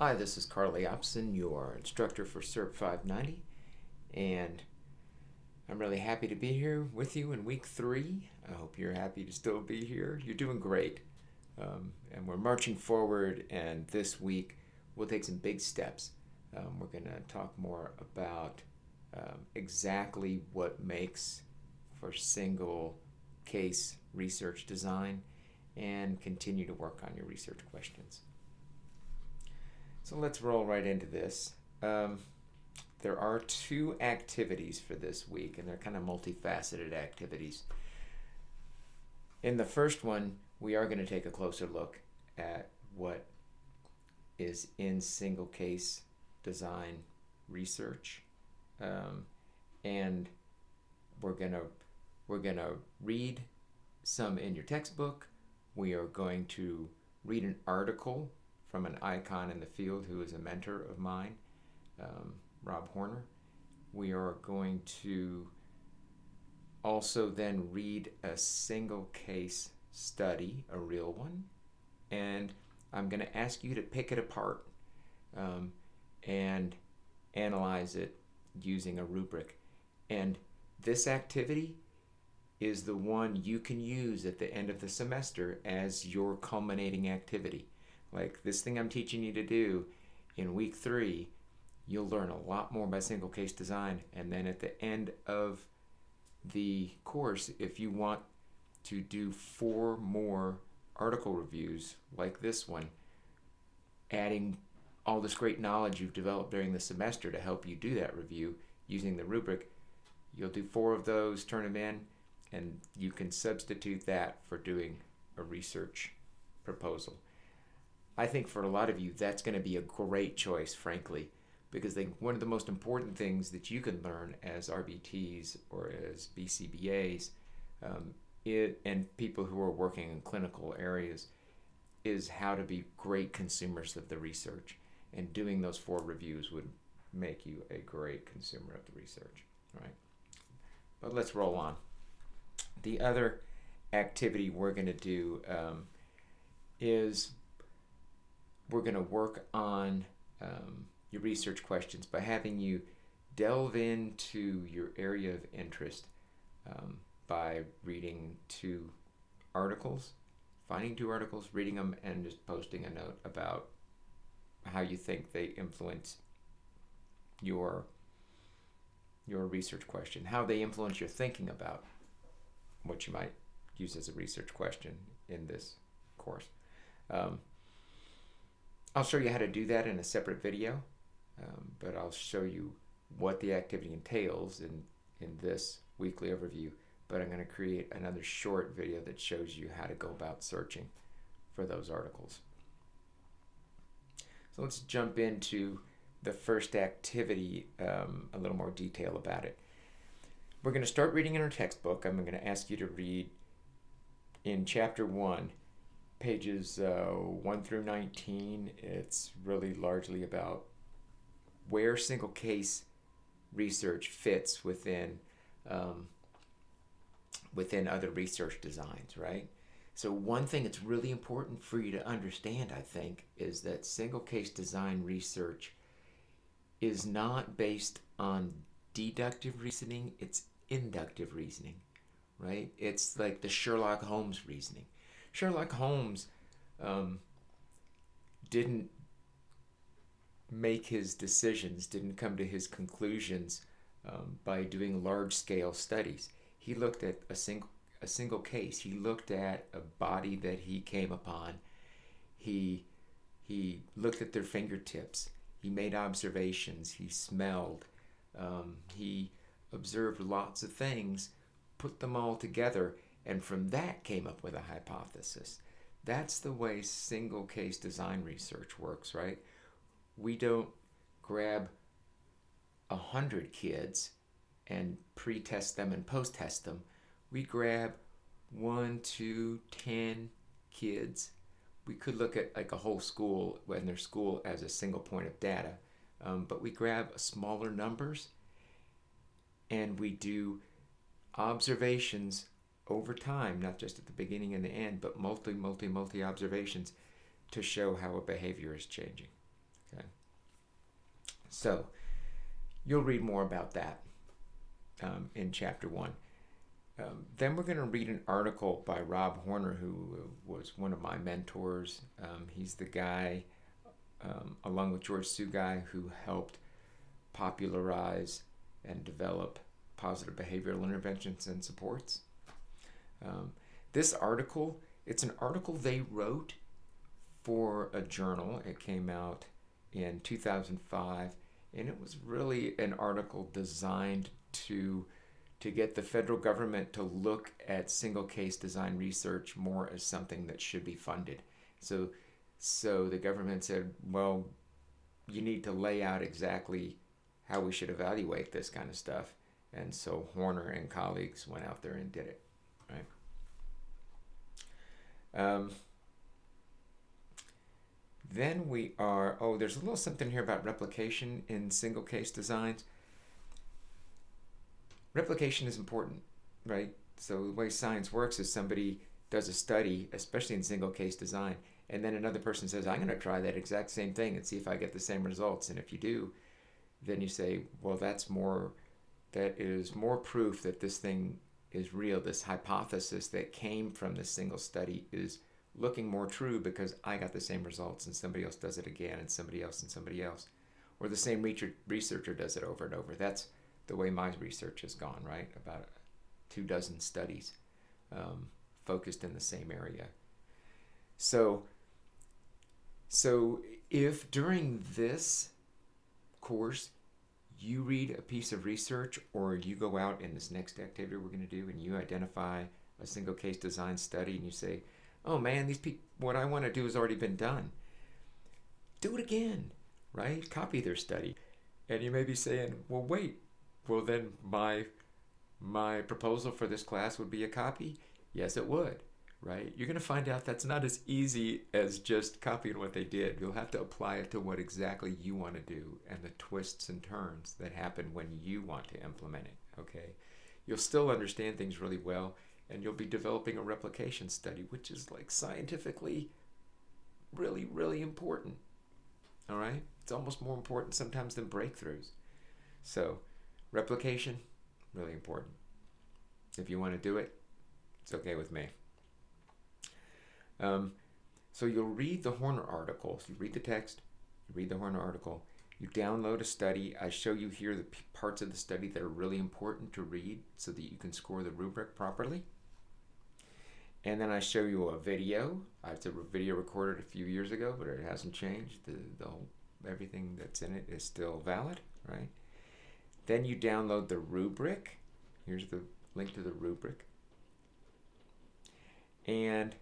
Hi, this is Liaupsin, your instructor for SERP 590, and I'm really happy to be here with you in week 3. I hope you're happy to still be here. You're doing great, and we're marching forward, and this week we'll take some big steps. We're going to talk more about exactly what makes for single case research design and continue to work on your research questions. So let's roll right into this. There are 2 activities for this week, and they're kind of multifaceted activities. In the first one, we are going to take a closer look at what is in single case design research, and we're gonna read some in your textbook. We are going to read an article from an icon in the field who is a mentor of mine, Rob Horner. We are going to also then read a single case study, a real one, and I'm going to ask you to pick it apart and analyze it using a rubric. And this activity is the one you can use at the end of the semester as your culminating activity. Like this thing I'm teaching you to do in week 3, you'll learn a lot more about single case design. And then at the end of the course, if you want to do 4 more article reviews like this one, adding all this great knowledge you've developed during the semester to help you do that review using the rubric, you'll do 4 of those, turn them in, and you can substitute that for doing a research proposal. I think for a lot of you, that's going to be a great choice, frankly, because one of the most important things that you can learn as RBTs or as BCBAs and people who are working in clinical areas is how to be great consumers of the research. And doing those 4 reviews would make you a great consumer of the research, right? But let's roll on. The other activity we're going to do is we're going to work on your research questions by having you delve into your area of interest by reading 2 articles, finding 2 articles, reading them, and just posting a note about how you think they influence your research question, how they influence your thinking about what you might use as a research question in this course. I'll show you how to do that in a separate video, but I'll show you what the activity entails in this weekly overview. But I'm going to create another short video that shows you how to go about searching for those articles. So let's jump into the first activity, a little more detail about it. We're going to start reading in our textbook. I'm going to ask you to read in chapter 1, pages 1 through 19. It's really largely about where single case research fits within other research designs, right? So one thing that's really important for you to understand, I think, is that single case design research is not based on deductive reasoning, it's inductive reasoning, right? It's like the Sherlock Holmes reasoning. Sherlock Holmes didn't make his decisions, didn't come to his conclusions by doing large-scale studies. He looked at a single case. He looked at a body that he came upon. He looked at their fingertips. He made observations. He smelled. He observed lots of things, put them all together, and from that came up with a hypothesis. That's the way single case design research works, right? We don't grab 100 kids and pre-test them and post-test them. We grab 1, 2, 10 kids. We could look at like a whole school and their school as a single point of data, but we grab smaller numbers and we do observations over time, not just at the beginning and the end, but multi observations to show how a behavior is changing. Okay. So you'll read more about that in chapter 1. Then we're going to read an article by Rob Horner, who was one of my mentors. He's the guy, along with George Sugai, who helped popularize and develop positive behavioral interventions and supports. This article, it's an article they wrote for a journal. It came out in 2005, and it was really an article designed to get the federal government to look at single case design research more as something that should be funded. So the government said, well, you need to lay out exactly how we should evaluate this kind of stuff. And so Horner and colleagues went out there and did it, right? Then there's a little something here about replication in single case designs. Replication is important, right? So the way science works is somebody does a study, especially in single case design, and then another person says, I'm going to try that exact same thing and see if I get the same results. And if you do, then you say, well, that is more proof that this thing is real. This hypothesis that came from this single study is looking more true because I got the same results and somebody else does it again and somebody else and somebody else. Or the same researcher does it over and over. That's the way my research has gone, right? About 24 studies focused in the same area. So if during this course you read a piece of research, or you go out in this next activity we're going to do and you identify a single case design study and you say, oh man, what I want to do has already been done, do it again, right? Copy their study. And you may be saying, well, wait, well then my proposal for this class would be a copy? Yes, it would, right? You're going to find out that's not as easy as just copying what they did. You'll have to apply it to what exactly you want to do and the twists and turns that happen when you want to implement it, okay? You'll still understand things really well, and you'll be developing a replication study, which is like scientifically really, really important, all right? It's almost more important sometimes than breakthroughs. So replication, really important. If you want to do it, it's okay with me. So you'll read the Horner article. So you read the text, you read the Horner article, you download a study. I show you here the parts of the study that are really important to read so that you can score the rubric properly. And then I show you a video. It's a video recorded a few years ago, but it hasn't changed. Everything that's in it is still valid, right? Then you download the rubric. Here's the link to the rubric. And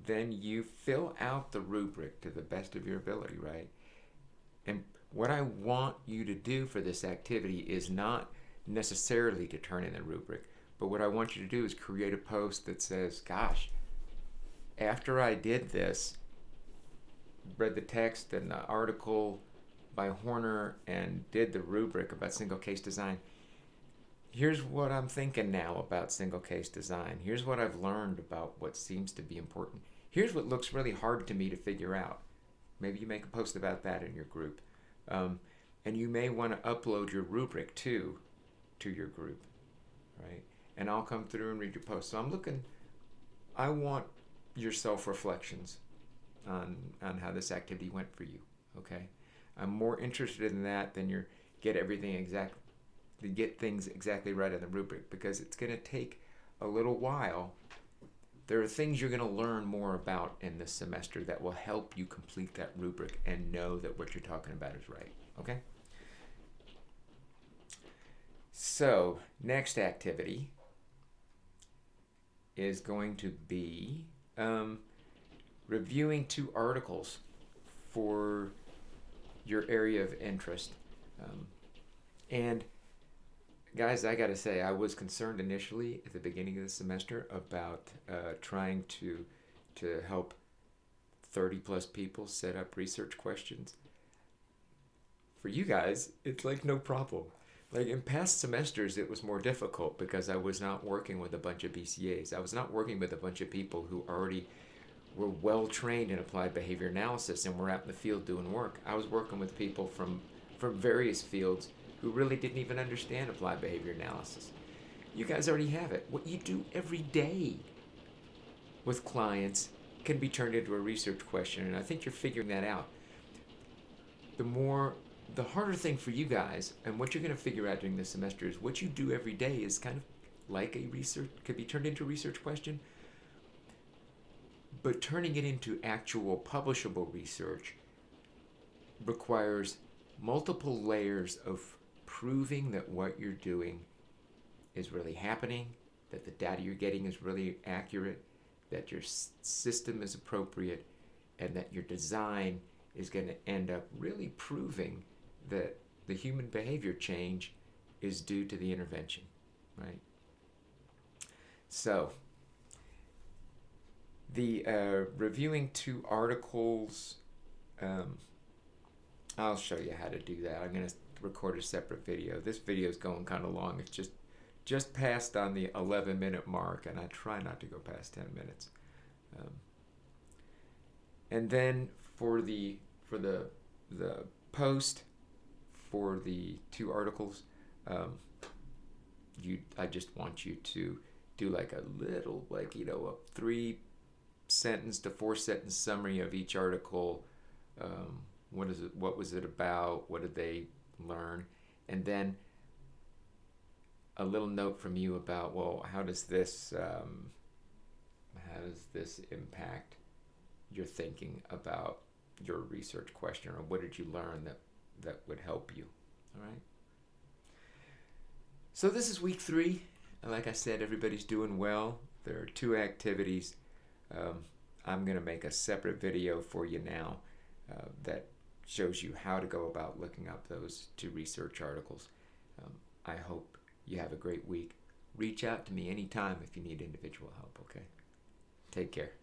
then you fill out the rubric to the best of your ability, right? And what I want you to do for this activity is not necessarily to turn in the rubric, but what I want you to do is create a post that says, gosh, after I did this, read the text and the article by Horner and did the rubric about single case design, here's what I'm thinking now about single case design. Here's what I've learned about what seems to be important. Here's what looks really hard to me to figure out. Maybe you make a post about that in your group. And you may want to upload your rubric to your group, right? And I'll come through and read your post. So I want your self-reflections on how this activity went for you, okay? I'm more interested in that than your get things exactly right in the rubric, because it's going to take a little while. There are things you're going to learn more about in this semester that will help you complete that rubric and know that what you're talking about is right, okay? So, next activity is going to be reviewing 2 articles for your area of interest. And guys, I gotta say, I was concerned initially at the beginning of the semester about trying to help 30 plus people set up research questions. For you guys, it's like no problem. Like in past semesters, it was more difficult because I was not working with a bunch of BCAs. I was not working with a bunch of people who already we're well trained in applied behavior analysis and we're out in the field doing work. I was working with people from various fields who really didn't even understand applied behavior analysis. You guys already have it. What you do every day with clients can be turned into a research question, and I think you're figuring that out. The harder thing for you guys, and what you're going to figure out during the semester, is what you do every day is kind of like a research, could be turned into a research question, but turning it into actual publishable research requires multiple layers of proving that what you're doing is really happening, that the data you're getting is really accurate, that your system is appropriate, and that your design is going to end up really proving that the human behavior change is due to the intervention, right? So, the reviewing 2 articles, I'll show you how to do that. I'm going to record a separate video. This video is going kind of long. It's just passed on the 11-minute mark, and I try not to go past 10 minutes. And then for the post for the 2 articles, I just want you to do like a little, like, you know, a 3-sentence to 4-sentence summary of each article. What is it? What was it about? What did they learn? And then a little note from you about, well, how does this impact your thinking about your research question, or what did you learn that would help you? All right. So this is week 3. Like I said, everybody's doing well. There are 2 activities. I'm going to make a separate video for you now that shows you how to go about looking up those 2 research articles. I hope you have a great week. Reach out to me anytime if you need individual help, okay? Take care.